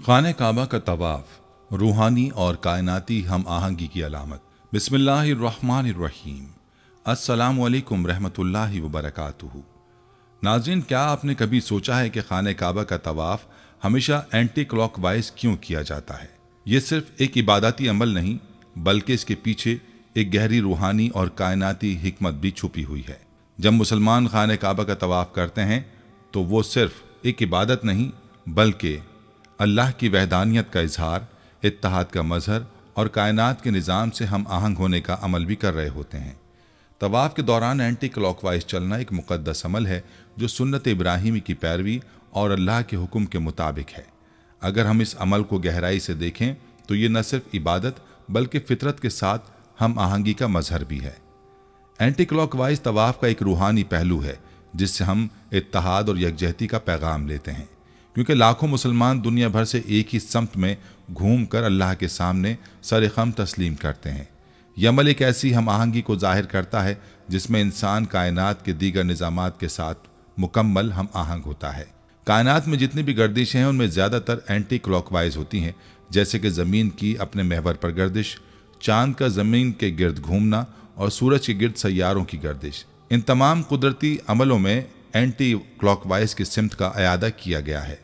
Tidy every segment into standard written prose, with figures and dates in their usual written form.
खाने काबा का तवाफ रूहानी और कायनाती हम आहंगी की अलामत। बिस्मिल्लाहिर्रहमानिर्रहीम। अस्सलामु अलैकुम रहमतुल्लाहि व बरकातुहू। नाज़रीन, क्या आपने कभी सोचा है कि खाने काबा का तवाफ हमेशा एंटी क्लॉकवाइज क्यों किया जाता है? ये सिर्फ एक इबादती अमल नहीं, बल्कि इसके पीछे एक गहरी रूहानी और कायनाती हिकमत भी छुपी हुई है। जब मुसलमान खाने काबा का तवाफ करते हैं तो वो सिर्फ एक इबादत नहीं, बल्कि अल्लाह की वहदानियत का इजहार, इत्तेहाद का मजहर और कायनात के निज़ाम से हम आहंग होने का अमल भी कर रहे होते हैं। तवाफ़ के दौरान एंटी क्लॉकवाइज चलना एक मुक़द्दस अमल है जो सुन्नत इब्राहीमी की पैरवी और अल्लाह के हुक्म के मुताबिक है। अगर हम इस अमल को गहराई से देखें तो ये न सिर्फ इबादत बल्कि फितरत के साथ हम आहंगी का मजहर भी है। एंटी क्लॉकवाइज तवाफ़ का एक रूहानी पहलू है जिससे हम इत्तेहाद और यकजहती का पैगाम लेते हैं, क्योंकि लाखों मुसलमान दुनिया भर से एक ही समत में घूम कर अल्लाह के सामने सर खम तस्लीम करते हैं। यह अमल एक ऐसी हम आहंगी को जाहिर करता है जिसमें इंसान कायनात के दीगर निज़ामात के साथ मुकम्मल हम आहंग होता है। कायनात में जितनी भी गर्दिशें हैं उनमें ज़्यादातर एंटी क्लॉकवाइज होती हैं, जैसे कि ज़मीन की अपने महवर पर गर्दिश, चाँद का ज़मीन के गिर्द घूमना और सूरज के गिर्द सैयारों की गर्दिश। इन तमाम कुदरती अमलों में एंटी क्लॉकवाइज की सिमत का अयादा किया गया है,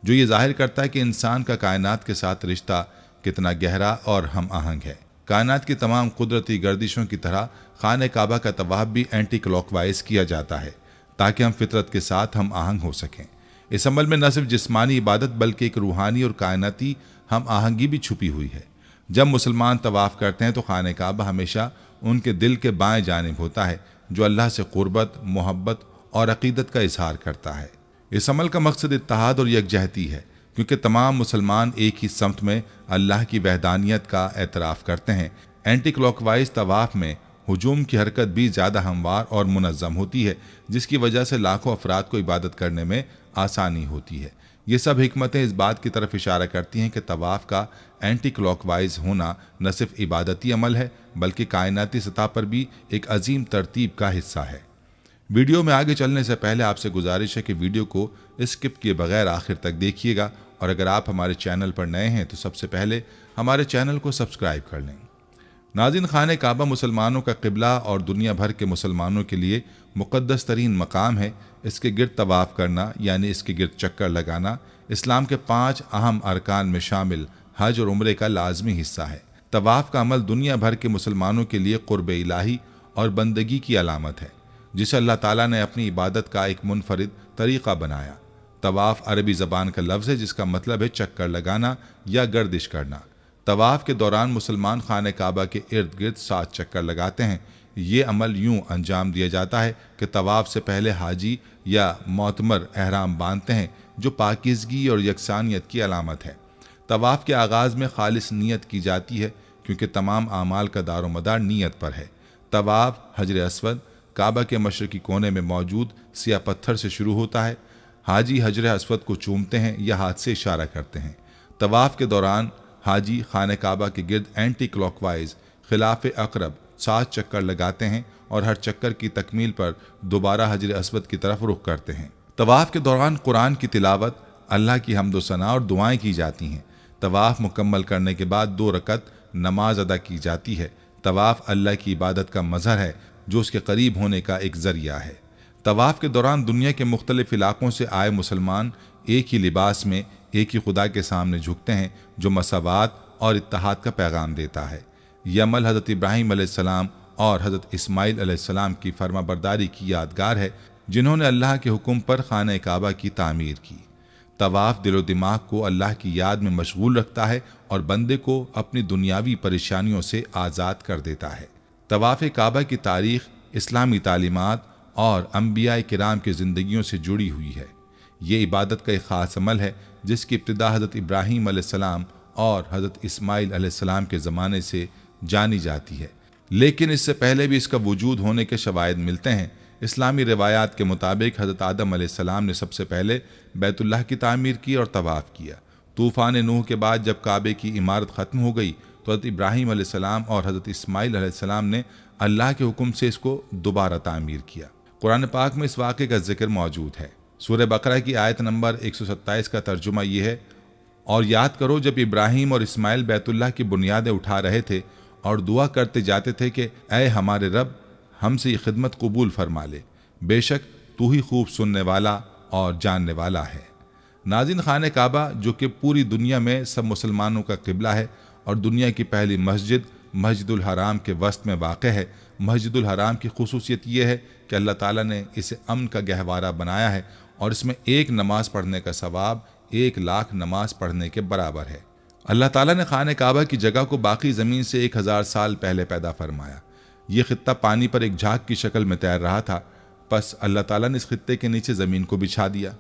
जो ये जाहिर करता है कि इंसान का कायनात के साथ रिश्ता कितना गहरा और हम आहंग है। कायनात की तमाम कुदरती गर्दिशों की तरह खाने काबा का तवाफ भी एंटी क्लॉकवाइज किया जाता है ताकि हम फितरत के साथ हम आहंग हो सकें। इस अमल में न सिर्फ जिस्मानी इबादत बल्कि एक रूहानी और कायनाती हम आहंगी भी छुपी हुई है। जब मुसलमान तवाफ करते हैं तो खाने काबा हमेशा उनके दिल के बाएं जानिब होता है, जो अल्लाह से क़ुर्बत, मोहब्बत और अक़ीदत का इजहार करता है। इस अमल का मकसद इत्तेहाद और यकजहती है, क्योंकि तमाम मुसलमान एक ही समत में अल्लाह की वहदानियत का एतराफ़ करते हैं। एंटी क्लॉकवाइज तवाफ़ में हुजूम की हरकत भी ज़्यादा हमवार और मुनज़्ज़म होती है, जिसकी वजह से लाखों अफराद को इबादत करने में आसानी होती है। ये सब हिकमतें इस बात की तरफ इशारा करती हैं कि तवाफ़ का एंटी क्लॉकवाइज होना न सिर्फ इबादती अमल है बल्कि कायनाती सतह पर भी एक अजीम तरतीब का हिस्सा है। वीडियो में आगे चलने से पहले आपसे गुजारिश है कि वीडियो को स्किप किए बगैर आखिर तक देखिएगा, और अगर आप हमारे चैनल पर नए हैं तो सबसे पहले हमारे चैनल को सब्सक्राइब कर लें। नाज़रीन, खाने काबा मुसलमानों का क़िबला और दुनिया भर के मुसलमानों के लिए मुक़द्दस तरीन मकाम है। इसके गिर्द तवाफ़ करना यानी इसके गिर्द चक्कर लगाना इस्लाम के 5 अहम अरकान में शामिल हज और उम्रे का लाजमी हिस्सा है। तवाफ़ का अमल दुनिया भर के मुसलमानों के लिए क़ुर्ब इलाही और बंदगी की अलामत है, जिसे अल्लाह ताला ने अपनी इबादत का एक मुनफरिद तरीक़ा बनाया। तवाफ़ अरबी ज़बान का लफ्ज़ है जिसका मतलब है चक्कर लगाना या गर्दिश करना। तवाफ़ के दौरान मुसलमान खाने काबा के इर्द गिर्द 7 चक्कर लगाते हैं। ये अमल यूं अंजाम दिया जाता है कि तवाफ़ से पहले हाजी या मोतमर एहराम बांधते हैं, जो पाकीज़गी और यकसानियत की अलामत है। तवाफ़ के आगाज़ में खालिस नीयत की जाती है, क्योंकि तमाम आमाल का दारोमदार नीयत पर है। तवाफ़ हजर अस्वद काबा के मशरकी कोने में मौजूद सिया पत्थर से शुरू होता है। हाजी हजर अस्वद को चूमते हैं या हाथ से इशारा करते हैं। तवाफ़ के दौरान हाजी खाने काबा के गिर्द एंटी क्लॉकवाइज खिलाफ अकरब 7 चक्कर लगाते हैं और हर चक्कर की तकमील पर दोबारा हजर अस्वद की तरफ रुख करते हैं। तवाफ़ के दौरान कुरान की तिलावत, अल्लाह की हम्द व सना और दुआएं की जाती हैं। तवाफ़ मुकम्मल करने के बाद 2 रकत नमाज अदा की जाती है। तवाफ़ अल्लाह की इबादत का मजहर है, जो उसके करीब होने का एक ज़रिया है। तवाफ़ के दौरान दुनिया के मुख्तलिफ इलाकों से आए मुसलमान एक ही लिबास में एक ही खुदा के सामने झुकते हैं, जो मसावात और इत्तेहाद का पैगाम देता है। यह अमल हज़रत इब्राहीम अलैहिस्सलाम और हज़रत इस्माइल अलैहिस्सलाम की फरमाबरदारी की यादगार है, जिन्होंने अल्लाह के हुक्म पर खाने काबा की तामीर की। तवाफ़ दिलो दिमाग को अल्लाह की याद में मशगूल रखता है और बंदे को अपनी दुनियावी परेशानियों से आज़ाद कर देता है। तवाफ़ काबा की तारीख़ इस्लामी तालीमात और अम्बिया किराम की ज़िंदगियों से जुड़ी हुई है। ये इबादत का एक ख़ास अमल है जिसकी इब्तिदा हज़रत इब्राहीम अलैहिस्सलाम और हज़रत इस्माइल अलैहिस्सलाम के ज़माने से जानी जाती है, लेकिन इससे पहले भी इसका वजूद होने के शवाहिद मिलते हैं। इस्लामी रिवायात के मुताबिक हज़रत आदम अलैहिस्सलाम ने सबसे पहले बैतुल्लाह की तामीर की और तवाफ़ किया। तूफ़ान नूह के बाद जब काबे की इमारत ख़त्म हो गई तो हज़रत इब्राहीम अलैहिस्सलाम और हज़रत इस्माइल अलैहिस्सलाम ने अल्लाह के हुक्म से इसको दोबारा तामीर किया। कुरान पाक में इस वाक़े का जिक्र मौजूद है। सूरह बकरा की आयत नंबर 127 का तर्जुमा ये है, और याद करो जब इब्राहिम और इस्माइल बैतुल्लाह की बुनियादें उठा रहे थे और दुआ करते जाते थे कि ऐ हमारे रब, हमसे ये खिदमत कबूल फरमा ले, बेशक तू ही खूब सुनने वाला और जानने वाला है। नाज़रीन, खाने काबा जो कि पूरी दुनिया में सब मुसलमानों का किबला है और दुनिया की पहली मस्जिद मस्जिदुल हराम के वस्त में वाक़ है। मस्जिदुल हराम की खुसूसियत यह है कि अल्लाह ताला ने इसे अमन का गहवारा बनाया है और इसमें एक नमाज पढ़ने का सवाब 1,00,000 नमाज पढ़ने के बराबर है। अल्लाह ताला ने खाने काबा की जगह को बाकी ज़मीन से 1000 साल पहले पैदा फरमाया। ये खित्ता पानी पर एक झाग की शक्ल में तैर रहा था, बस अल्लाह ताला ने इस खित्ते के नीचे ज़मीन को बिछा दिया।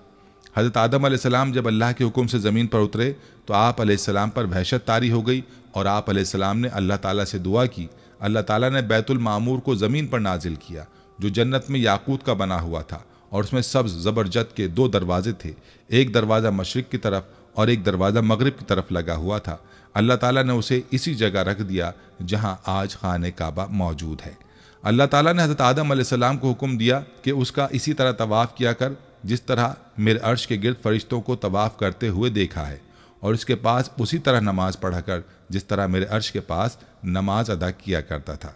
हज़रत आदम अलैहिस्सलाम जब अल्लाह के हुक्म से ज़मीन पर उतरे तो आप अलैहिस्सलाम पर वहशत तारी हो गई और आप अलैहिस्सलाम ने अल्लाह ताला से दुआ की। अल्लाह ताला ने बैतुल मामूर को ज़मीन पर नाजिल किया जो जन्नत में याकूत का बना हुआ था और उसमें सब्ज़ ज़बरजद के 2 दरवाजे थे, एक दरवाज़ा मशरिक़ की तरफ और एक दरवाज़ा मगरिब की तरफ लगा हुआ था। अल्लाह ताला ने उसे इसी जगह रख दिया जहाँ आज खाने काबा मौजूद है। अल्लाह ताला ने हज़रत आदम अलैहिस्सलाम को हुक्म दिया कि उसका इसी तरह तवाफ़ किया कर जिस तरह मेरे अर्श के गिर्द फरिश्तों को तवाफ़ करते हुए देखा है, और इसके पास उसी तरह नमाज पढ़ा कर जिस तरह मेरे अर्श के पास नमाज अदा किया करता था।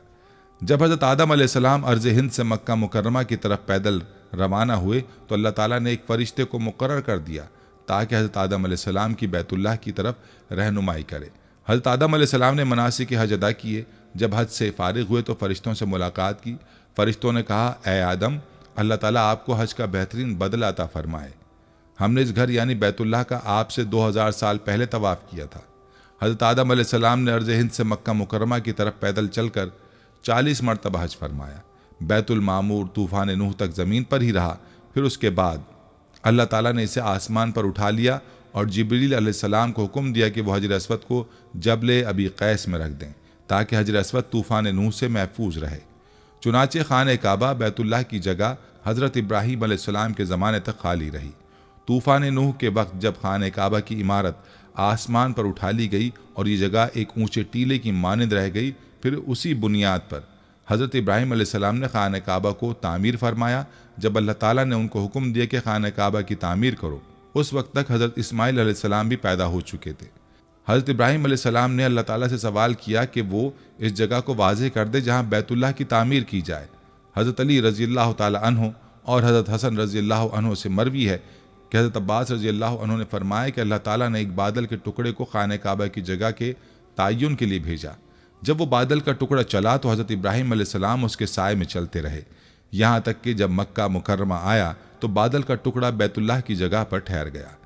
जब हज़रत आदम अलैहिस्सलाम अर्ज़ हिंद से मक्का मुकर्रमा की तरफ पैदल रवाना हुए तो अल्लाह ताला ने एक फ़रिश्ते को मुकर्रर कर दिया ताकि हज़रत आदम अलैहिस्सलाम की बैतुल्लाह की तरफ रहनुमाई करे। हज़रत आदम अलैहिस्सलाम ने मनासिक हज अदा किए। जब हज से फारिग हुए तो फ़रिश्तों से मुलाकात की। फ़रिश्तों ने कहा, ए आदम, अल्लाह ताला आपको हज का बेहतरीन बदला अता फरमाए। हमने इस घर यानी बैतुल्लाह का आपसे 2000 साल पहले तवाफ़ किया था। हज़रत आदम अलैहिस्सलाम ने अर्ज़ हिंद से मक्का मुकर्रमा की तरफ पैदल चलकर 40 मरतबा हज फरमाया। बैतुल मामूर तूफ़ान नूह तक ज़मीन पर ही रहा। फिर उसके बाद अल्लाह ताला ने इसे आसमान पर उठा लिया और जिब्रील अलैहिस्सलाम को हुक्म दिया कि वह हजर अस्वद को जबल अबी कैस में रख दें ताकि हजर अस्वद तूफ़ान नूह से महफूज रहे। चुनाचे खाने काबा बैतुल्लाह की जगह हज़रत इब्राहीम अलैहिस्सलाम के ज़माने तक खाली रही। तूफ़ान नूह के वक्त जब खाने काबा की इमारत आसमान पर उठा ली गई और ये जगह एक ऊंचे टीले की मानंद रह गई, फिर उसी बुनियाद पर हज़रत इब्राहीम अलैहिस्सलाम ने खाने काबा को तामीर फरमाया। जब अल्लाह ताला ने उनको हुक्म दिया कि खाने काबा की तामीर करो, उस वक्त तक हज़रत इस्माइल अलैहिस्सलाम भी पैदा हो चुके थे। हज़रत इब्राहीम अलैहिस्सलाम ने अल्लाह ताला से सवाल किया कि वो इस जगह को वाज़ेह कर दे जहाँ बैतुल्लाह की तामीर की जाए। हज़रत अली रज़ियल्लाहु ताला अन्हु और हज़रत हसन रज़ियल्लाहु अन्हु से मरवी है कि हज़रत अब्बास रज़ियल्लाहु अन्हु ने फरमाया कि अल्लाह ताला ने एक बादल के टुकड़े को खाने काबा की जगह के तयन के लिए भेजा। जब वो बादल का टुकड़ा चला तो हज़रत इब्राहीम अलैहिस्सलाम उसके साए में चलते रहे, यहाँ तक कि जब मक्का मुकर्रमा आया तो बादल का टुकड़ा बैतुल्लाह की जगह पर ठहर गया।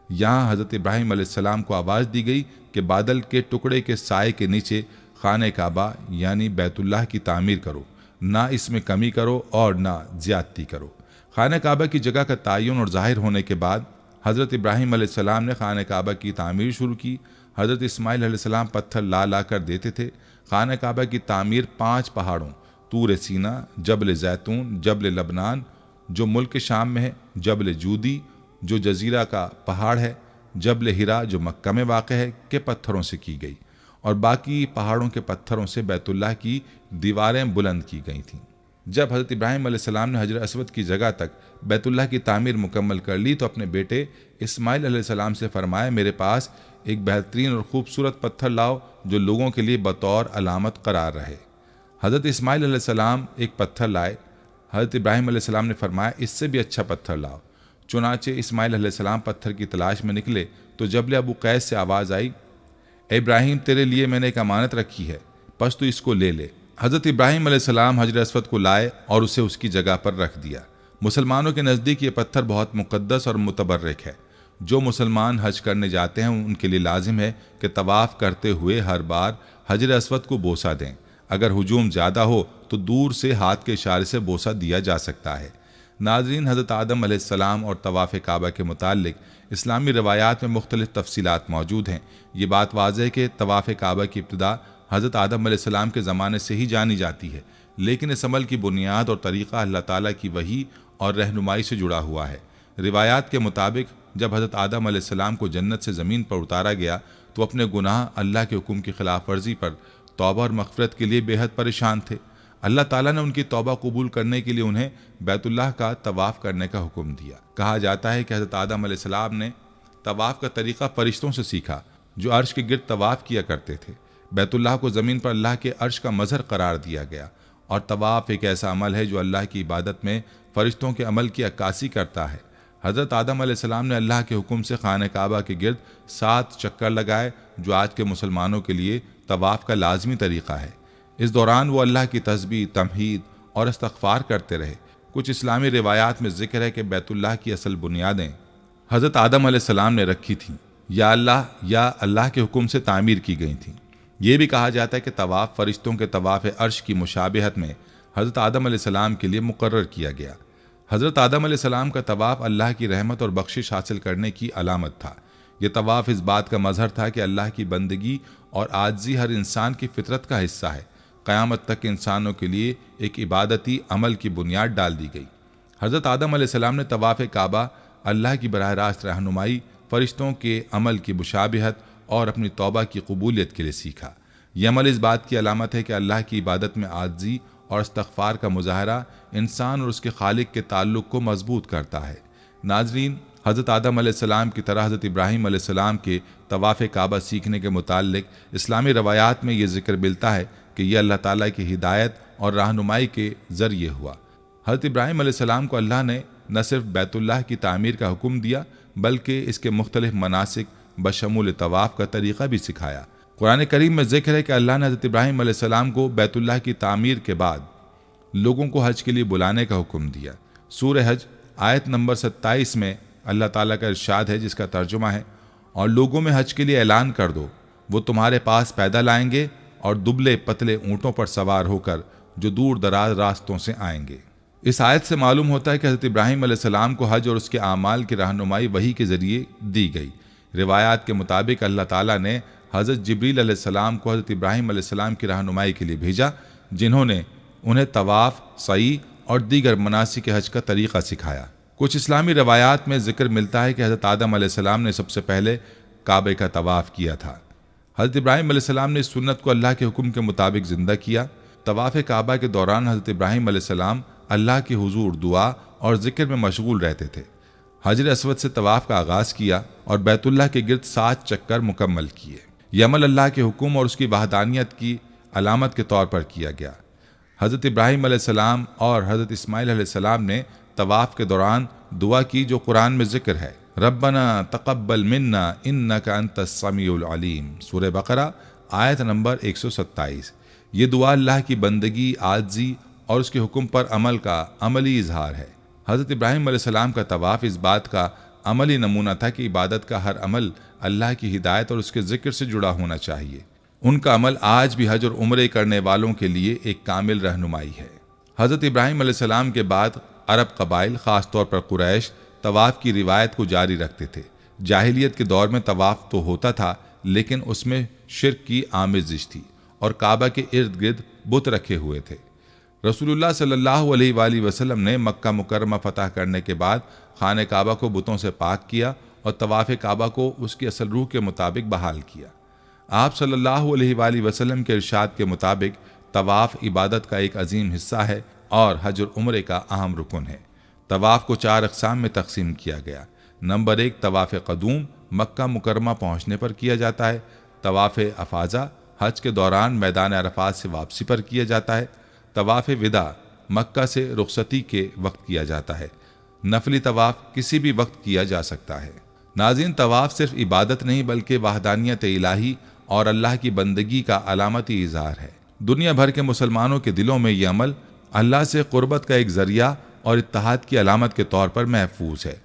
यहाँ हज़रत इब्राहीम अलैहिस्सलाम को आवाज़ दी गई कि बादल के टुकड़े के साए के नीचे खाने काबा यानी बैतुल्लाह की तामीर करो, ना इसमें कमी करो और ना ज़्यादती करो। खाने काबा की जगह का तयन और ज़ाहिर होने के बाद हज़रत इब्राहीम अलैहिस्सलाम ने खाने काबा की तामीर शुरू की। हज़रत इस्माइल अलैहिस्सलाम पत्थर ला ला कर देते थे। खाने काबा की तामीर 5 पहाड़ों तूर सीना, जबल जैतून, जबल लबनान जो मुल्क शाम में है, जबल जूदी जो जजीरा का पहाड़ है, जबल हिरा जो मक्का में वाक़ है के पत्थरों से की गई और बाकी पहाड़ों के पत्थरों से बैतुल्लाह की दीवारें बुलंद की गई थीं। जब हज़रत इब्राहीम अलैहिस्सलाम ने हजर अस्वद की जगह तक बैतुल्लाह की तामीर मुकम्मल कर ली तो अपने बेटे इस्माइल अलैहिस्सलाम से फरमाया, मेरे पास एक बेहतरीन और ख़ूबसूरत पत्थर लाओ जो लोगों के लिए बतौर अलामत करार रहे। हज़रत इस्माइल अलैहिस्सलाम एक पत्थर लाए। हज़रत इब्राहीम अलैहिस्सलाम ने फरमाया, इससे भी अच्छा पत्थर लाओ। चुनाचे इस्माइल अलैहिस्सलाम पत्थर की तलाश में निकले तो जबल अबू कैस से आवाज़ आई, इब्राहीम तेरे लिए मैंने एक अमानत रखी है, बस तू इसको ले ले। हज़रत इब्राहीम अलैहिस्सलाम हजर अस्वद को लाए और उसे उसकी जगह पर रख दिया। मुसलमानों के नज़दीक ये पत्थर बहुत मुक़द्दस और मुतबर्रिक है। जो मुसलमान हज करने जाते हैं उनके लिए लाजिम है कि तवाफ़ करते हुए हर बार हजर अस्वद को बोसा दें। अगर हुजूम ज़्यादा हो तो दूर से हाथ के इशारे से बोसा दिया जा सकता है। नाज़रीन, हज़रत आदम अलैहिस्सलाम और तवाफ़ काबा के मुताल्लिक़ इस्लामी रवायात में मुख्तलिफ़ तफसीलात मौजूद हैं। ये बात वाज़ेह है कि तवाफ़ काबा की इब्तिदा हज़रत आदम अलैहिस्सलाम के ज़माने से ही जानी जाती है, लेकिन इस अमल की बुनियाद और तरीक़ा अल्लाह ताला की वही और रहनुमाई से जुड़ा हुआ है। रिवायात के मुताबिक जब हज़रत आदम अलैहिस्सलाम को जन्नत से ज़मीन पर उतारा गया तो अपने गुनाह, अल्लाह के हुक्म की खिलाफ वर्जी पर तौबा और मग़फ़िरत के लिए बेहद परेशान थे। अल्लाह ताला ने उनकी तौबा कबूल करने के लिए उन्हें बैतुल्लाह का तवाफ़ करने का हुक्म दिया। कहा जाता है कि हज़रत आदम अलैहिस्सलाम ने तवाफ़ का तरीक़ा फ़रिश्तों से सीखा जो अर्श के गिर्द तवाफ़ किया करते थे। बैतुल्लाह को ज़मीन पर अल्लाह के अर्श का मज़हर करार दिया गया और तवाफ़ एक ऐसा अमल है जो अल्लाह की इबादत में फ़रिश्तों के अमल की अक्कासी करता है। हज़रत आदम अलैहिस्सलाम ने अल्लाह के हुक्म से खाने काबा के गिर्द 7 चक्कर लगाए जो आज के मुसलमानों के लिए तवाफ़ का लाजमी तरीक़ा है। इस दौरान वो अल्लाह की तस्बीह, तमहीद और इस्तग़फ़ार करते रहे। कुछ इस्लामी रिवायात में ज़िक्र है कि बैतुल्लाह की असल बुनियादें हज़रत आदम अलैहिस्सलाम ने रखी थीं या अल्लाह के हुक्म से तामीर की गई थीं। ये भी कहा जाता है कि तवाफ़ फ़रिश्तों के तवाफ़ अर्श की मुशाबिहत में हज़रत आदम अलैहिस्सलाम के लिए मुकर्रर किया गया। हज़रत आदम अलैहिस्सलाम का तवाफ़ अल्लाह की रहमत और बख्शिश हासिल करने की अलामत था। यह तवाफ़ इस बात का मज़हर था कि अल्लाह की बंदगी और आजिज़ी हर इंसान की फितरत का हिस्सा है। क़यामत तक इंसानों के लिए एक इबादती अमल की बुनियाद डाल दी गई। हज़रत आदम अलैहिस्सलाम ने तवाफ़ काबा, अल्लाह की बराह रास्त रहनुमाई, फ़रिश्तों के अमल की मुशाबिहत और अपनी तौबा की कबूलियत के लिए सीखा। यह अमल इस बात की अलामत है कि अल्लाह की इबादत में आजिज़ी और इस्तग़फ़ार का मुज़ाहरा इंसान और उसके खालिक के ताल्लुक़ को मजबूत करता है। नाज़रीन, हज़रत आदम अलैहिस्सलाम की तरह हज़रत इब्राहीम अलैहिस्सलाम के तवाफ़ काबा सीखने के मुताल्लिक़ इस्लामी रवायात में ये ज़िक्र मिलता है कि यह अल्लाह ताला की हिदायत और रहनुमाई के ज़रिए हुआ। हज़रत इब्राहीम अलैहिस्सलाम को अल्लाह ने न सिर्फ बैतुल्लाह की तामीर का हुक्म दिया बल्कि इसके मुख्तलिफ मनासिक बशमूल तवाफ़ का तरीक़ा भी सिखाया। कुरान करीम में ज़िक्र है कि अल्लाह ने हज़रत इब्राहीम अलैहिस्सलाम को बैतुल्लाह की तामीर के बाद लोगों को हज के लिए बुलाने का हुक्म दिया। सूरह हज आयत नंबर 27 में अल्लाह ताला का इरशाद है, जिसका तर्जुमा है, और लोगों में हज के लिए ऐलान कर दो, वो तुम्हारे पास पैदल आएंगे और दुबले पतले ऊँटों पर सवार होकर जो दूर दराज रास्तों से आएंगे। इस आयत से मालूम होता है कि हज़रत इब्राहीम अलैहिस्सलाम को हज और उसके आमाल की रहनुमाई वही के ज़रिए दी गई। रिवायात के मुताबिक अल्लाह ताला ने हज़रत जिब्रील अलैहिस्सलाम को हज़रत इब्राहीम अलैहिस्सलाम की रहनुमाई के लिए भेजा, जिन्होंने उन्हें तवाफ़, सई और दीगर मनासिक हज का तरीक़ा सिखाया। कुछ इस्लामी रवायात में ज़िक्र मिलता है कि हज़रत आदम अलैहिस्सलाम ने सबसे पहले काबे का तवाफ़ किया था। हज़रत इब्राहीम अलैहिस्सलाम ने इस सुन्नत को अल्लाह के हुक्म के मुताबिक ज़िंदा किया। तवाफ़ काबा के दौरान हज़रत इब्राहीम अलैहिस्सलाम अल्लाह के हुजूर दुआ और ज़िक्र में मशगूल रहते थे। हजर अस्वद से तवाफ़ का आगाज़ किया और बैतुल्लाह के गिर्द 7 चक्कर मुकम्मल किए। यह अमल अल्लाह के हुक्म और उसकी वहदानियत की अलामत के तौर पर किया गया। हज़रत इब्राहीम अलैहिस्सलाम और हज़रत इस्माइल अलैहिस्सलाम ने तवाफ़ के दौरान दुआ की जो कुरान में ज़िक्र है, रब्बना तक़ब्बल मिन्ना इन्नका अंतस समीउल अलीम, सूरह बकरा आयत नंबर 127। ये दुआ अल्लाह की बंदगी, आजिज़ी और उसके हुक्म पर अमल का अमली इजहार है। हज़रत इब्राहीम अलैहिस्सलाम का तवाफ़ इस बात का अमली नमूना था कि इबादत का हर अमल अल्लाह की हिदायत और उसके ज़िक्र से जुड़ा होना चाहिए। उनका अमल आज भी हज और उम्रे करने वालों के लिए एक कामिल रहनुमाई है। हज़रत इब्राहीम अलैहिस्सलाम के बाद अरब कबाइल, ख़ास तौर पर कुरैश, तवाफ़ की रिवायत को जारी रखते थे। जाहिलियत के दौर में तवाफ़ तो होता था, लेकिन उसमें शिर्क की आमेज़िश थी और काबा के इर्द गिर्द बुत रखे हुए थे। रसूलुल्लाह सल्लल्लाहु अलैहि वसल्लम ने मक्का मुकर्रमा फतह करने के बाद खाने काबा को बुतों से पाक किया और तवाफ़ काबा को उसकी असल रूह के मुताबिक बहाल किया। आप सल्लल्लाहु अलैहि वसल्लम के इरशाद के मुताबिक तवाफ़ इबादत का एक अजीम हिस्सा है और हज और उम्रे का अहम रुकन है। तवाफ़ को 4 अक़साम में तकसीम किया गया। नंबर 1 तवाफ़ क़दूम, मक्का मुकर्रमा पहुँचने पर किया जाता है। तवाफ़ अफ़ाज़ा, हज के दौरान मैदान अरफ़ात से वापसी पर किया जाता है। तवाफ़ विदा, मक्का से रुखसती के वक्त किया जाता है। नफली तवाफ़ किसी भी वक्त किया जा सकता है। नाज़रीन, तवाफ़ सिर्फ इबादत नहीं बल्कि वहदानियत इलाही और अल्लाह की बंदगी का अलामती इज़हार है। दुनिया भर के मुसलमानों के दिलों में यह अमल अल्लाह से क़ुर्बत का एक ज़रिया और इत्तेहाद की अलामत के तौर पर महफूज है।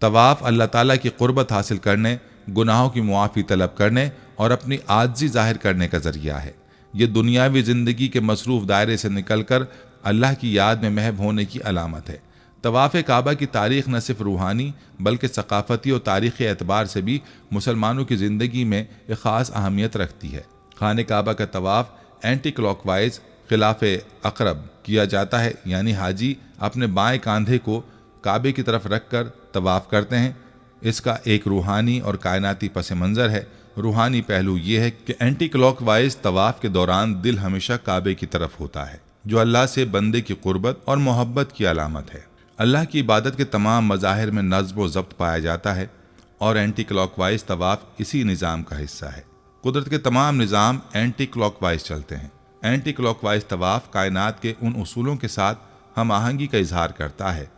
तवाफ़ अल्लाह ताला की क़ुर्बत हासिल करने, गुनाहों की मुआफ़ी तलब करने और अपनी आजिज़ी ज़ाहिर करने का ज़रिया है। ये दुनियावी ज़िंदगी के मसरूफ़ दायरे से निकलकर अल्लाह की याद में महव होने की अलामत है। तवाफ़ काबा की तारीख़ न सिर्फ रूहानी बल्कि सकाफ़ती और तारीख़ी एतबार से भी मुसलमानों की ज़िंदगी में एक ख़ास अहमियत रखती है। खाने काबा का तवाफ़ एंटी क्लॉकवाइज खिलाफ अक़रब किया जाता है, यानी हाजी अपने बाएं कांधे को काबे की तरफ रख कर तवाफ़ करते हैं। इसका एक रूहानी और कायनाती पस मंज़र है। रूहानी पहलू ये है कि एंटी क्लॉकवाइज तवाफ़ के दौरान दिल हमेशा काबे की तरफ होता है, जो अल्लाह से बंदे की क़ुर्बत और मोहब्बत की अलामत है। अल्लाह की इबादत के तमाम मज़ाहिर में नज़्म व ज़ब्त पाया जाता है और एंटी क्लॉकवाइज तवाफ इसी निज़ाम का हिस्सा है। कुदरत के तमाम निज़ाम एंटी क्लॉकवाइज चलते हैं। एंटी क्लॉकवाइज तवाफ कायनात के उन उसूलों के साथ हम आहंगी का इजहार करता है,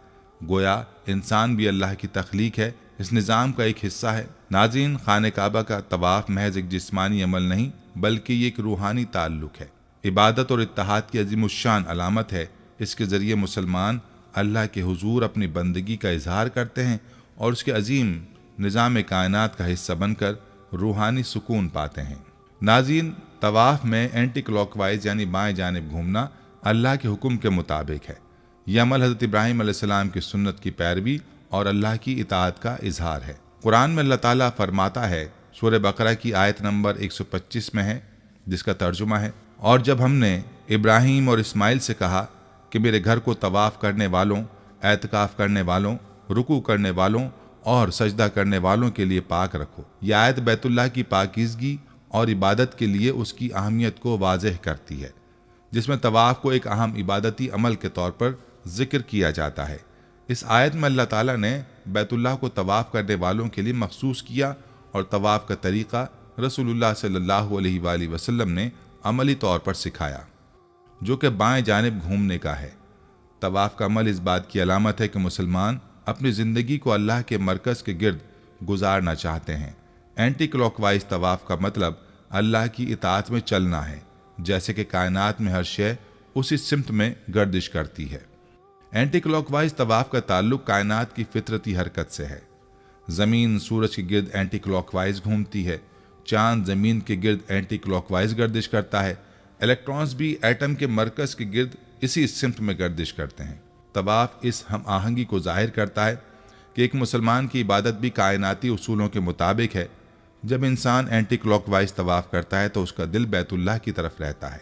गोया इंसान भी अल्लाह की तख्लीक है, इस निज़ाम का एक हिस्सा है। नाज़रीन, खाने काबा का तवाफ महज एक जिस्मानी अमल नहीं बल्कि ये एक रूहानी ताल्लुक है, इबादत और इत्तेहाद की अज़ीमुश्शान अलामत है। इसके ज़रिए मुसलमान अल्लाह के हुजूर अपनी बंदगी का इजहार करते हैं और उसके अजीम निज़ाम कायनात का हिस्सा बनकर रूहानी सुकून पाते हैं। नाज़रीन, तवाफ में एंटी क्लॉकवाइज यानी बाएं जानिब घूमना अल्लाह के हुक्म के मुताबिक है। यह अमल हज़रत इब्राहीम अलैहिस्सलाम की सुन्नत की पैरवी और अल्लाह की इताअत का इजहार है। कुरान में अल्लाह ताला फरमाता है, सूरह बकरा की आयत नंबर 125 में है, जिसका तर्जुमा है, और जब हमने इब्राहीम और इस्माइल से कहा कि मेरे घर को तवाफ़ करने वालों, एतकाफ़ करने वालों, रुकू करने वालों और सजदा करने वालों के लिए पाक रखो। यह आयत बैतुल्लाह की पाकीज़गी और इबादत के लिए उसकी अहमियत को वाज़ेह करती है, जिसमें तवाफ़ को एक अहम इबादती अमल के तौर पर जिक्र किया जाता है। इस आयत में अल्लाह ताला ने बैतुल्लाह को तवाफ़ करने वालों के लिए मखसूस किया और तवाफ़ का तरीक़ा रसूलुल्लाह सल्लल्लाहु अलैहि वसल्लम ने अमली तौर पर सिखाया, जो कि बाएं जानिब घूमने का है। तवाफ़ का अमल इस बात की अलामत है कि मुसलमान अपनी ज़िंदगी को अल्लाह के मरकज़ के गिर्द गुजारना चाहते हैं। एंटी क्लॉकवाइज तवाफ़ का मतलब अल्लाह की इताअत में चलना है, जैसे कि कायनात में हर शय उसी सिमत में गर्दिश करती है। एंटी क्लॉकवाइज तवाफ़ का ताल्लुक कायनात की फितरती हरकत से है। ज़मीन सूरज के गिर्द एंटी क्लॉकवाइज घूमती है, चाँद ज़मीन के गिर्द एंटी क्लॉकवाइज गर्दिश करता है, इलेक्ट्रॉन्स भी एटम के मरकज़ के गिर्द इसी सिमत में गर्दिश करते हैं। तवाफ़ इस हम आहंगी को जाहिर करता है कि एक मुसलमान की इबादत भी कायनाती उसूलों के मुताबिक है। जब इंसान एंटी क्लॉकवाइज तवाफ़ करता है तो उसका दिल बैतुल्लाह की तरफ रहता है,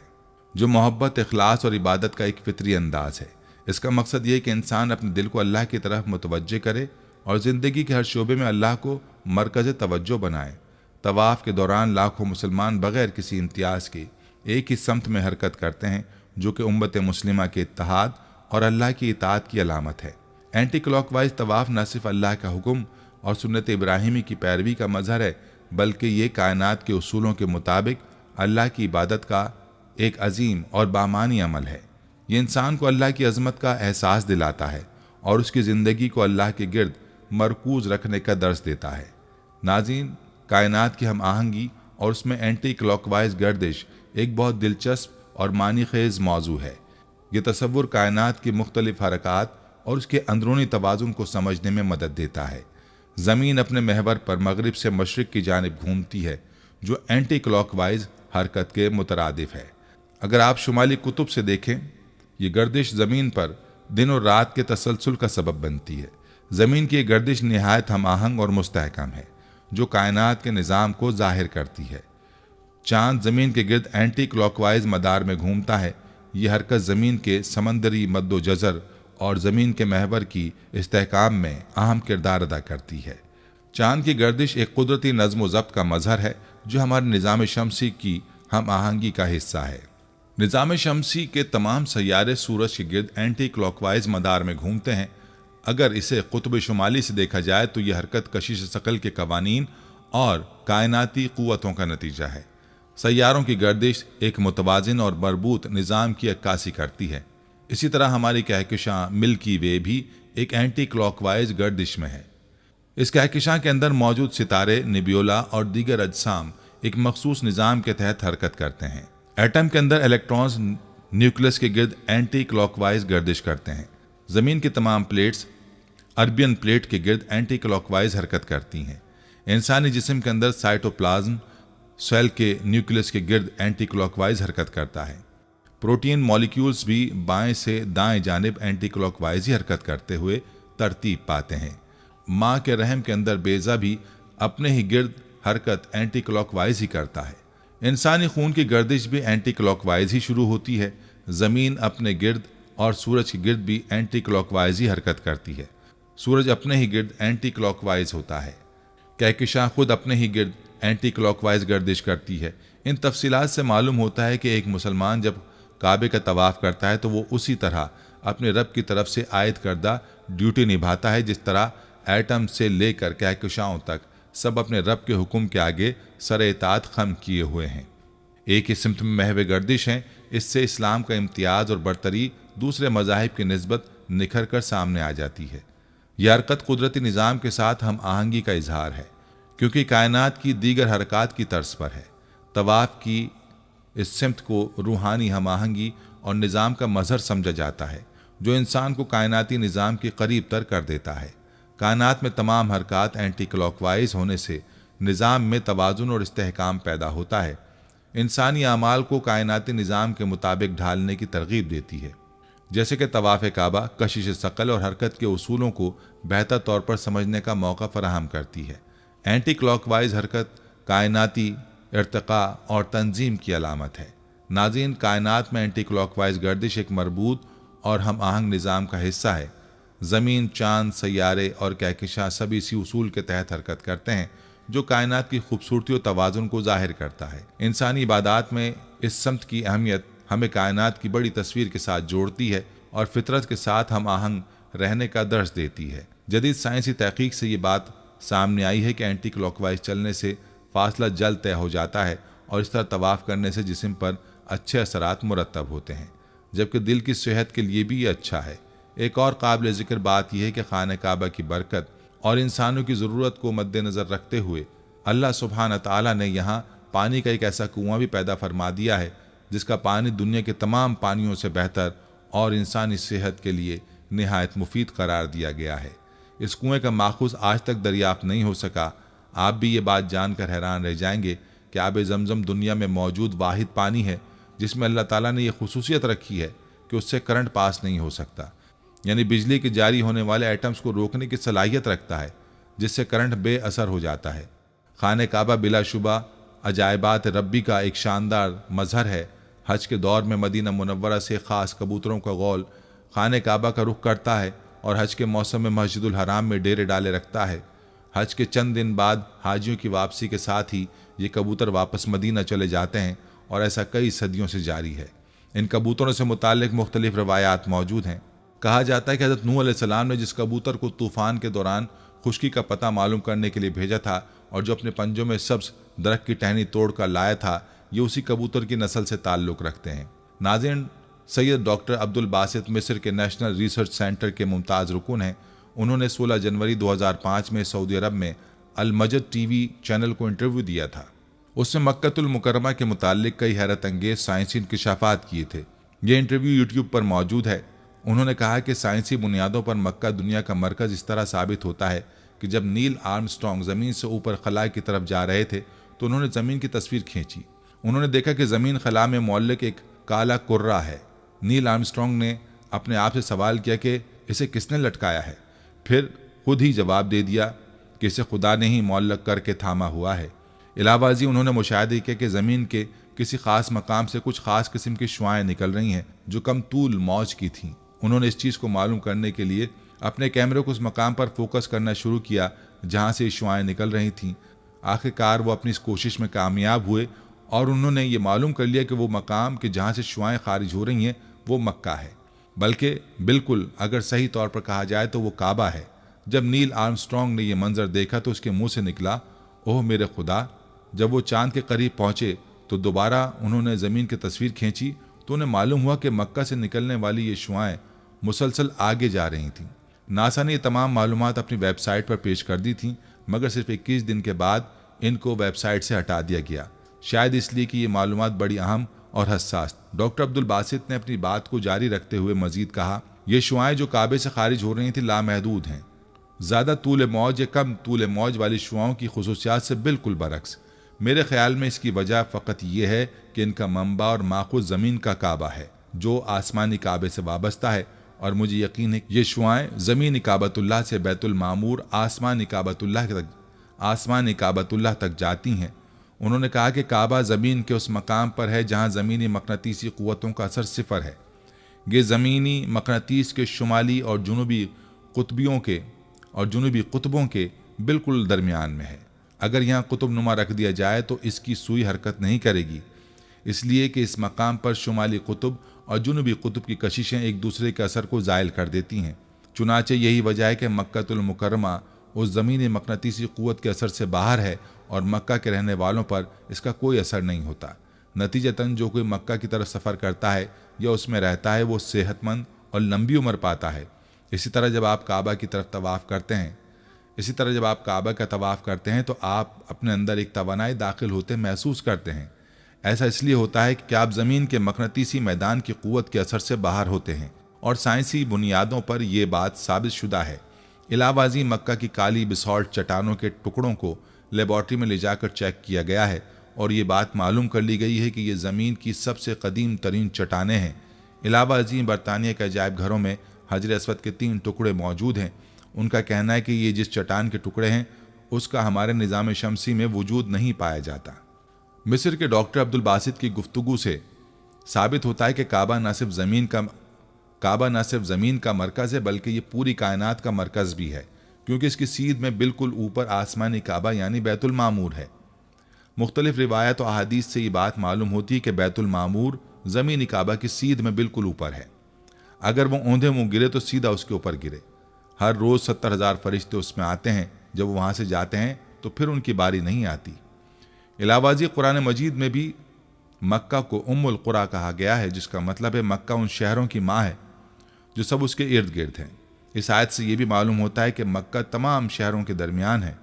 जो मोहब्बत, इखलास और इबादत का एक फितरी अंदाज है। इसका मकसद ये कि इंसान अपने दिल को अल्लाह की तरफ मुतवज्जे करे और ज़िंदगी के हर शोबे में अल्लाह को मरकज़ तवज्जो बनाए। तवाफ़ के दौरान लाखों मुसलमान बग़ैर किसी इम्तियाज़ के एक ही समत में हरकत करते हैं, जो कि उम्मत मुस्लिमा के इत्तेहाद और अल्लाह की इताअत की अलामत है। एंटी क्लॉकवाइज तवाफ़ न सिर्फ अल्लाह का हुक्म और सुन्नत इब्राहिमी की पैरवी का मज़हर है, बल्कि ये कायनात के उसूलों के मुताबिक अल्लाह की इबादत का एक अजीम और बामानी अमल है। ये इंसान को अल्लाह की अज़मत का एहसास दिलाता है और उसकी ज़िंदगी को अल्लाह के गिर्द मरकूज़ रखने का दर्स देता है। नाज़रीन, कायनात की हम आहंगी और उसमें एंटी क्लॉकवाइज गर्दिश एक बहुत दिलचस्प और मानी खेज़ मौजू है। ये तसव्वुर कायनात की मुख्तलिफ हरकात और उसके अंदरूनी तवाज़ुन को समझने में मदद देता है। ज़मीन अपने महवर पर मगरिब से मशरिक़ की जानिब घूमती है, जो एंटी क्लॉकवाइज हरकत के मुतरादिफ है। अगर आप शुमाली कुतुब से देखें, ये गर्दिश ज़मीन पर दिन और रात के तसलसल का सबब बनती है। ज़मीन की गर्दिश निहायत हम आहंग और मुस्तहकम है, जो कायनात के निज़ाम को जाहिर करती है। चाँद ज़मीन के गिर्द एंटी क्लॉकवाइज मदार में घूमता है। यह हरकत ज़मीन के समंदरी मद्दो जज़र और ज़मीन के महवर की इस्तेहकाम में अहम किरदार अदा करती है। चाँद की गर्दिश एक कुदरती नज़्म व ज़ब्त का मज़हर है, जो हमारे निज़ाम शमसी की हम आहंगी का हिस्सा है। निज़ाम शमसी के तमाम सैयारे सूरज के गिर्द एंटी क्लॉकवाइज मदार में घूमते हैं। अगर इसे कुतुब शुमाली से देखा जाए तो यह हरकत कशिश सकल के कवानीन और कायनाती क़ुव्वतों का नतीजा है। सैयारों की गर्दिश एक मुतवाज़िन और मरबूत निज़ाम की अक्कासी करती है। इसी तरह हमारी कहकशां मिल्की वे भी एक एंटी क्लॉकवाइज गर्दिश में है। इस कहकशां के अंदर मौजूद सितारे, निबियोला और दीगर अजसाम एक मखसूस निज़ाम के तहत हरकत करते हैं। एटम के अंदर इलेक्ट्रॉन्स न्यूक्लियस के गिर्द एंटी क्लॉकवाइज गर्दिश करते हैं। ज़मीन की तमाम प्लेट्स अर्बियन प्लेट के गिर्द एंटी क्लॉकवाइज हरकत करती हैं। इंसानी जिस्म के अंदर साइटोप्लाज्म सेल के न्यूक्लियस के गिर्द एंटी क्लॉकवाइज हरकत करता है। प्रोटीन मॉलिक्यूल्स भी बाएं से दाएं जानिब एंटी क्लॉकवाइज ही हरकत करते हुए तरतीब पाते हैं। माँ के रहम के अंदर बेज़ा भी अपने ही गिर्द हरकत एंटी क्लॉकवाइज ही करता है। इंसानी खून की गर्दिश भी एंटी क्लॉकवाइज ही शुरू होती है। ज़मीन अपने गिर्द और सूरज के गिर्द भी एंटी क्लॉकवाइज ही हरकत करती है। सूरज अपने ही गिर्द एंटी क्लॉकवाइज होता है। कहकशां खुद अपने ही गिर्द एंटी क्लॉकवाइज गर्दिश करती है। इन तफसीलात से मालूम होता है कि एक मुसलमान जब काबे का तवाफ़ करता है तो वो उसी तरह अपने रब की तरफ से आयद करदा ड्यूटी निभाता है, जिस तरह एटम से लेकर कहकशाओं तक सब अपने रब के हुक्म के आगे सर-ए-इताअत खम किए हुए हैं। एक ही सिमत में महव गर्दिश हैं। इससे इस्लाम का इम्तियाज़ और बरतरी दूसरे मज़ाहिब की निस्बत निखर कर सामने आ जाती है। यह हरकत कुदरती निज़ाम के साथ हम आहंगी का इजहार है, क्योंकि कायनात की दीगर हरकत की तर्ज पर है। तवाफ़ की इस सिमत को रूहानी हम आहंगी और निज़ाम का मजहर समझा जाता है, जो इंसान को कायनाती निज़ाम के करीब तर कर देता है। कायनात में तमाम हरकत एंटी क्लॉकवाइज होने से निज़ाम में तवाज़ुन और इस्तेहकाम पैदा होता है। इंसानी आमाल को कायनाती निज़ाम के मुताबिक ढालने की तरगीब देती है, जैसे कि तवाफ़ काबा कशिश सकल और हरकत के उसूलों को बेहतर तौर पर समझने का मौका फराहम करती है। एंटी क्लॉकवाइज हरकत कायनाती इर्तिका और तंजीम की अलामत है। नाज़रीन, कायनात में एंटी क्लॉकवाइज गर्दिश एक मरबूत और हम आहंग निज़ाम का हिस्सा है। ज़मीन, चाँद, सैयारे और कहकशां सभी इसी उसूल के तहत हरकत करते हैं, जो कायनात की खूबसूरती और तवाज़ुन को ज़ाहिर करता है। इंसानी इबादात में इस समत की अहमियत हमें कायनात की बड़ी तस्वीर के साथ जोड़ती है और फितरत के साथ हम आहंग रहने का दर्स देती है। जदीद साइंसी तहकीक से ये बात सामने आई है कि एंटी क्लॉकवाइज चलने से फासला जल्द तय हो जाता है और इस तरह तवाफ़ करने से जिस्म पर अच्छे असरात मुरतब होते हैं, जबकि दिल की सेहत के लिए भी ये अच्छा है। एक और काबिल ज़िक्र बात यह है कि खाने काबा की बरकत और इंसानों की ज़रूरत को मद्देनज़र रखते हुए अल्लाह सुब्हान ताला ने यहाँ पानी का एक ऐसा कुआं भी पैदा फरमा दिया है, जिसका पानी दुनिया के तमाम पानियों से बेहतर और इंसानी सेहत के लिए निहायत मुफीद करार दिया गया है। इस कुएं का माखूज़ आज तक दरियाफ्त नहीं हो सका। आप भी ये बात जानकर हैरान रह जाएंगे कि आब ज़मज़म दुनिया में मौजूद वाहिद पानी है जिसमें अल्लाह ताला ने यह खुसूसियत रखी है कि उससे करंट पास नहीं हो सकता, यानी बिजली के जारी होने वाले एटम्स को रोकने की सलाहियत रखता है, जिससे करंट बेअसर हो जाता है। खाने काबा बिलाशुबा अजायबात रब्बी का एक शानदार मजहर है। हज के दौर में मदीना मुनव्वरा से ख़ास कबूतरों का गौल खाने काबा का रुख करता है और हज के मौसम में मस्जिदुल हराम में डेरे डाले रखता है। हज के चंद दिन बाद हाजियों की वापसी के साथ ही ये कबूतर वापस मदीना चले जाते हैं और ऐसा कई सदियों से जारी है। इन कबूतरों से मुताल्लिक़ मुख्तलिफ रवायात मौजूद हैं। कहा जाता है कि हज़रत नूह अलैहिस्सलाम ने जिस कबूतर को तूफ़ान के दौरान खुश्की का पता मालूम करने के लिए भेजा था और जो अपने पंजों में सब्ज़ दरख्त की टहनी तोड़ कर लाया था, ये उसी कबूतर की नस्ल से ताल्लुक़ रखते हैं। नाज़रीन, सैयद डॉक्टर अब्दुल बासित मिस्र के नेशनल रिसर्च सेंटर के मुमताज़ रुकन हैं। उन्होंने 16 जनवरी 2005 में सऊदी अरब में अल मजद टीवी चैनल को इंटरव्यू दिया था। उसमें मक्कतुल मुकर्रमा के मुताल्लिक़ कई हैरत अंगेज़ साइंसी इंकिशाफात किए थे। ये इंटरव्यू यूट्यूब पर मौजूद है। उन्होंने कहा कि साइंसी बुनियादों पर मक्का दुनिया का मरकज़ इस तरह साबित होता है कि जब नील आर्मस्ट्रॉन्ग ज़मीन से ऊपर खला की तरफ जा रहे थे तो उन्होंने ज़मीन की तस्वीर खींची। उन्होंने देखा कि ज़मीन खला में मुअल्लिक़ एक काला कुर्रा है। नील आर्मस्ट्रॉन्ग ने अपने आप से सवाल किया कि इसे किसने लटकाया है। फिर खुद ही जवाब दे दिया कि इसे खुदा ने ही मुअल्लक़ करके थामा हुआ है। इलावाजी उन्होंने मुशाहिदे किया कि ज़मीन के किसी ख़ास मकाम से कुछ ख़ास किस्म की शुआएँ निकल रही हैं जो कम तूल मौज की थीं। उन्होंने इस चीज़ को मालूम करने के लिए अपने कैमरे को उस मकाम पर फोकस करना शुरू किया जहाँ से शुआएँ निकल रही थीं। आखिरकार वो अपनी इस कोशिश में कामयाब हुए और उन्होंने ये मालूम कर लिया कि वो मकाम कि जहाँ से शुआएँ खारिज हो रही हैं वो मक्का है, बल्कि बिल्कुल अगर सही तौर पर कहा जाए तो वो काबा है। जब नील आर्मस्ट्रॉन्ग ने यह मंजर देखा तो उसके मुंह से निकला, ओह मेरे खुदा। जब वो चांद के करीब पहुंचे तो दोबारा उन्होंने ज़मीन की तस्वीर खींची तो उन्हें मालूम हुआ कि मक्का से निकलने वाली ये शुआएँ मुसलसल आगे जा रही थीं। नासा ने ये तमाम मालूमात अपनी वेबसाइट पर पेश कर दी थीं, मगर सिर्फ 21 दिन के बाद इनको वेबसाइट से हटा दिया गया, शायद इसलिए कि ये मालूमात बड़ी अहम और हसास। डॉक्टर अब्दुल बासित ने अपनी बात को जारी रखते हुए मजीद कहा, ये शुआएँ जो काबे से खारिज हो रही थी लामहदूद हैं। ज़्यादा तूल मौज या कम तूल मौज वाली शुआओं की खुसूसियात से बिल्कुल बरक्स। मेरे ख्याल में इसकी वजह फ़कत यह है कि इनका मंबा और माखूज़ ज़मीन का काबा है जो आसमानी काबे से वाबस्ता है, और मुझे यकीन है ये शुआएँ ज़मीनी काबतुल्लाह से बैतुल मामूर आसमानी काबतुल्लाह तक जाती हैं। उन्होंने कहा कि काबा ज़मीन के उस मकाम पर है जहाँ ज़मीनी मकनातीसी क़ुव्वतों का असर सिफर है। ये ज़मीनी मकनातीस के शुमाली और जुनूबी कुतुबों के बिल्कुल दरमियान में है। अगर यहाँ कुतुब नुमा रख दिया जाए तो इसकी सुई हरकत नहीं करेगी, इसलिए कि इस मकाम पर शुमाली कुतुब और जुनूबी कुतुब की कशिशें एक दूसरे के असर को ज़ायल कर देती हैं। चुनाचे यही वजह है कि मक्कातुल मुकर्रमा उस ज़मीनी मकनतीसी क़ुव्वत के असर से बाहर है और मक्का के रहने वालों पर इसका कोई असर नहीं होता। नतीजतन जो कोई मक्का की तरफ सफ़र करता है या उसमें रहता है वो सेहतमंद और लंबी उम्र पाता है। इसी तरह जब आप काबा की तरफ तवाफ़ करते हैं जब आप काबा का तवाफ़ करते हैं तो आप अपने अंदर एक तवानाई दाखिल होते महसूस करते हैं। ऐसा इसलिए होता है कि आप ज़मीन के मकनतीसी मैदान की क़ुव्वत के असर से बाहर होते हैं और साइंसी बुनियादों पर यह बात साबित शुदा है। इलाहाबादी मक्का की काली बिसॉल्ट चट्टानों के टुकड़ों को लेबॉर्ट्री में ले जाकर चेक किया गया है और ये बात मालूम कर ली गई है कि ये ज़मीन की सबसे कदीम तरीन चट्टानें हैं। इलाहाबादी बरतानिया के अजायब घरों में हजर अस्वद के 3 टुकड़े मौजूद हैं। उनका कहना है कि ये जिस चट्टान के टुकड़े हैं उसका हमारे निज़ाम शमसी में वजूद नहीं पाया जाता। मिस्र के डॉक्टर अब्दुल बासित की गुफ्तगू से साबित होता है कि काबा न सिर्फ ज़मीन का मरकज़ है बल्कि ये पूरी कायनात का मरकज़ भी है, क्योंकि इसकी सीध में बिल्कुल ऊपर आसमानी काबा यानी बैतुल मामूर है। मुख्तलिफ रिवायत और अहादीस से ये बात मालूम होती है कि बैतुल मामूर ज़मीनी काबा की सीध में बिल्कुल ऊपर है। अगर वो औंधे मुँह गिरे तो सीधा उसके ऊपर गिरे। हर रोज़ 70,000 फरिश्ते उसमें आते हैं। जब वो वहाँ से जाते हैं तो फिर उनकी बारी नहीं आती। इलाहाबादी कुरान मजीद में भी मक्का को उम्मुल कुरा कहा गया है, जिसका मतलब है मक्का उन शहरों की माँ है जो सब उसके इर्द गिर्द हैं। इस आयत से ये भी मालूम होता है कि मक्का तमाम शहरों के दरमियान है।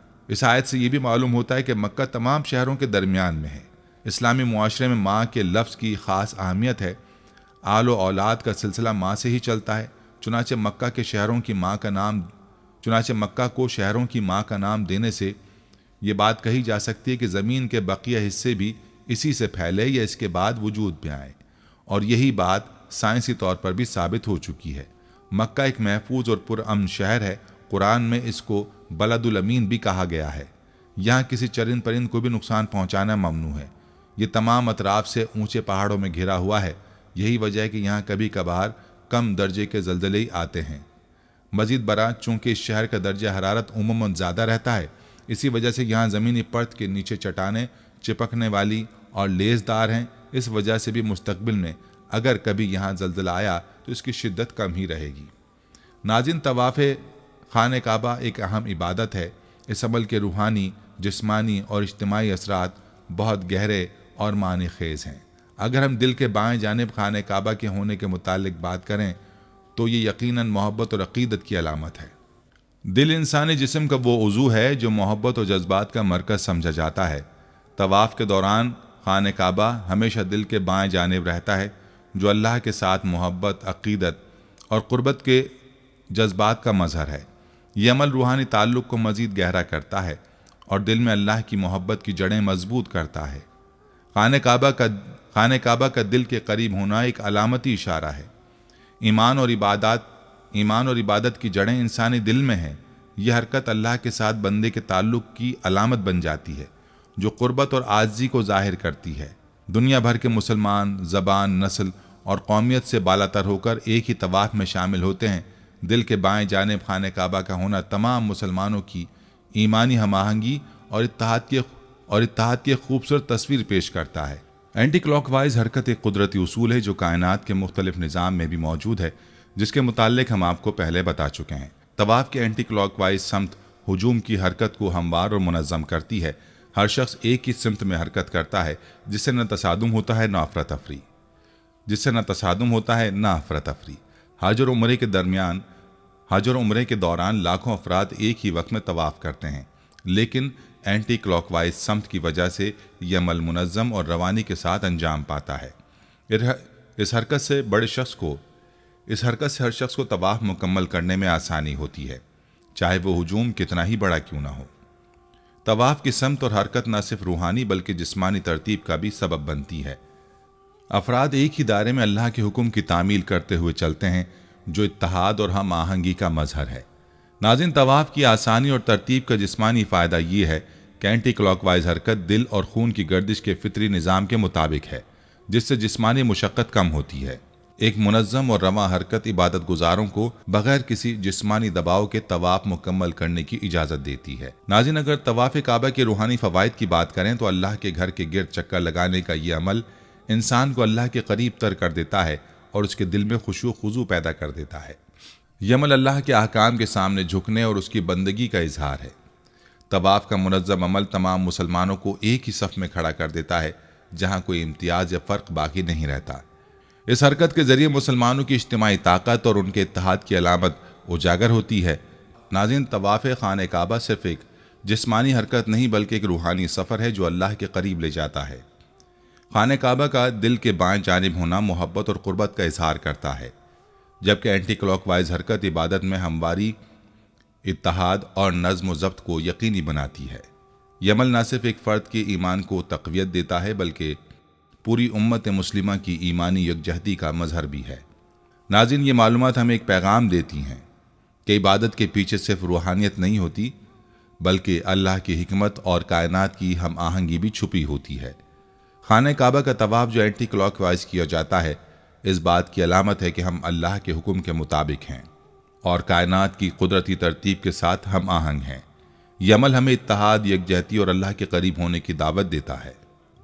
इस्लामी मुआशरे में माँ के लफ्ज़ की ख़ास अहमियत है। आल व औलाद का सिलसिला माँ से ही चलता है। चुनाचे मक्का को शहरों की माँ का नाम देने से ये बात कही जा सकती है कि ज़मीन के बकिया हिस्से भी इसी से फैले या इसके बाद वजूद में आए, और यही बात साइंसी तौर पर भी साबित हो चुकी है। मक्का एक महफूज और पुरअमन शहर है। कुरान में इसको बलदुल अमीन भी कहा गया है। यहाँ किसी चरिंद परिंद को भी नुकसान पहुँचाना ममनू है। ये तमाम अतराफ से ऊंचे पहाड़ों में घिरा हुआ है। यही वजह है कि यहाँ कभी कभार कम दर्जे के ज़लज़ले ही आते हैं। मज़ीद बरा चूँकि इस शहर का दर्जा हरारत उमूमन ज़्यादा रहता है, इसी वजह से यहाँ ज़मीनी परत के नीचे चट्टानें चिपकने वाली और लेज़दार हैं। इस वजह से भी मुस्तकबिल में अगर कभी यहाँ ज़लज़ला आया तो इसकी शिद्दत कम ही रहेगी। नाज़रीन, तवाफ़े खाने काबा एक अहम इबादत है। इस अमल के रूहानी, जिस्मानी और इज्तिमाई असरात बहुत गहरे और मानी खेज़ हैं। अगर हम दिल के बाएं जानिब खाने काबा के होने के मुतालिक बात करें तो ये यकीनन मोहब्बत और अक़ीदत की अलामत है। दिल इंसानी जिस्म का वो उज़ू है जो मोहब्बत और जज्बात का मरकज़ समझा जाता है। तवाफ़ के दौरान खाने काबा हमेशा दिल के बाएं जानिब रहता है, जो अल्लाह के साथ मोहब्बत, अक़ीदत और क़ुर्बत के जज्बात का मज़हर है। यह अमल रूहानी ताल्लुक़ को मज़ीद गहरा करता है और दिल में अल्लाह की मोहब्बत की जड़ें मजबूत करता है। खाने काबा का दिल के करीब होना एक अलामती इशारा है। ईमान और इबादत की जड़ें इंसानी दिल में हैं। यह हरकत अल्लाह के साथ बंदे के ताल्लुक़ की अलामत बन जाती है, जो क़ुर्बत और आज़ी को ज़ाहिर करती है। दुनिया भर के मुसलमान ज़बान, नस्ल और कौमियत से बालातर होकर एक ही तवाफ़ में शामिल होते हैं। दिल के बाएं जानिब खाने काबा का होना तमाम मुसलमानों की ईमानी हमाहंगी और इत्तेहाद की खूबसूरत तस्वीर पेश करता है। एंटी क्लॉकवाइज हरकत एक कुदरती उसूल है जो कायनात के मुख्तलिफ निज़ाम में भी मौजूद है, जिसके मुताल्लिक हम आपको पहले बता चुके हैं। तवाफ़ के एंटी क्लॉकवाइज समत हुजूम की हरकत को हमवार और मुनज़्ज़म करती है। हर शख्स एक ही सिमत में हरकत करता है, जिससे न तसादुम होता है न अफरा तफरी। हज और उम्रे के दौरान लाखों अफराद एक ही वक्त में तवाफ़ करते हैं, लेकिन एंटी क्लॉकवाइज समत की वजह से यह अमल मुनज़्ज़म और रवानी के साथ अंजाम पाता है। इस हरकत से हर शख्स को तवाफ़ मुकम्मल करने में आसानी होती है, चाहे वो हुजूम कितना ही बड़ा क्यों ना हो। तवाफ़ की समत और हरकत न सिर्फ रूहानी बल्कि जिस्मानी तरतीब का भी सबब बनती है। अफराद एक ही दायरे में अल्लाह के हुक्म की तामील करते हुए चलते हैं, जो इत्तेहाद और हम आहंगी का मजहर है। नाज़रीन, तवाफ़ की आसानी और तरतीब का जिस्मानी फ़ायदा ये है कि एंटी क्लॉकवाइज हरकत दिल और खून की गर्दिश के फितरी निज़ाम के मुताबिक है, जिससे जिस्मानी मुशक्क़त कम होती है। एक मुनज़्ज़म और रवां हरकत इबादत गुजारों को बगैर किसी जिस्मानी दबाव के तवाफ़ मुकम्मल करने की इजाज़त देती है। नाज़रीन, अगर तवाफ़ काबा के रूहानी फ़वाइद की बात करें तो अल्लाह के घर के गिर्द चक्कर लगाने का ये अमल इंसान को अल्लाह के करीब तर कर देता है और उसके दिल में खुशू खुजू पैदा कर देता है। यमल अल्लाह के अहकाम के सामने झुकने और उसकी बंदगी का इजहार है। तवाफ का मुनज़्ज़म अमल तमाम मुसलमानों को एक ही सफ़ में खड़ा कर देता है, जहाँ कोई इम्तियाज़ या फ़र्क बाकी नहीं रहता। इस हरकत के ज़रिए मुसलमानों की इज्तिमाई ताकत और उनके इत्तेहाद की अलामत उजागर होती है। नाज़रीन, तवाफ़ खाने काबा सिर्फ एक जिस्मानी हरकत नहीं बल्कि एक रूहानी सफ़र है जो अल्लाह के करीब ले जाता है। खाने काबा का दिल के बाएं जानिब होना मोहब्बत और क़ुर्बत का इजहार करता है, जबकि एंटी क्लॉकवाइज हरकत इबादत में हमवारी, इत्तेहाद और नज़्म व ज़ब्त को यकीनी बनाती है। यमल न सिर्फ एक फ़र्द के ईमान को तक़वियत देता है बल्कि पूरी उम्मत मुस्लिमा की ईमानी यकजहती का मजहर भी है। नाज़रीन, ये मालूमात हमें एक पैगाम देती हैं कि इबादत के पीछे सिर्फ रूहानियत नहीं होती बल्कि अल्लाह की हिकमत और कायनात की हम आहंगी भी छुपी होती है। खाने काबा का तवाफ जो एंटी क्लॉकवाइज किया जाता है, इस बात की अलामत है कि हम अल्लाह के हुक्म के मुताबिक हैं और कायनात की कुदरती तरतीब के साथ हम आहंग हैं। ये अमल हमें इत्तेहाद, यकजहती और अल्लाह के करीब होने की दावत देता है।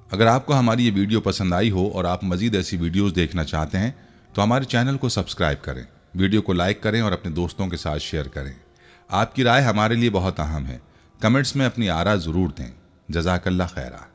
अगर आपको हमारी ये वीडियो पसंद आई हो और आप मज़ीद ऐसी वीडियोज़ देखना चाहते हैं तो हमारे चैनल को सब्सक्राइब करें, वीडियो को लाइक करें और अपने दोस्तों के साथ शेयर करें। आपकी राय हमारे लिए बहुत अहम है। कमेंट्स में अपनी आरा ज़रूर दें। जज़ाकल्लाह खैरा।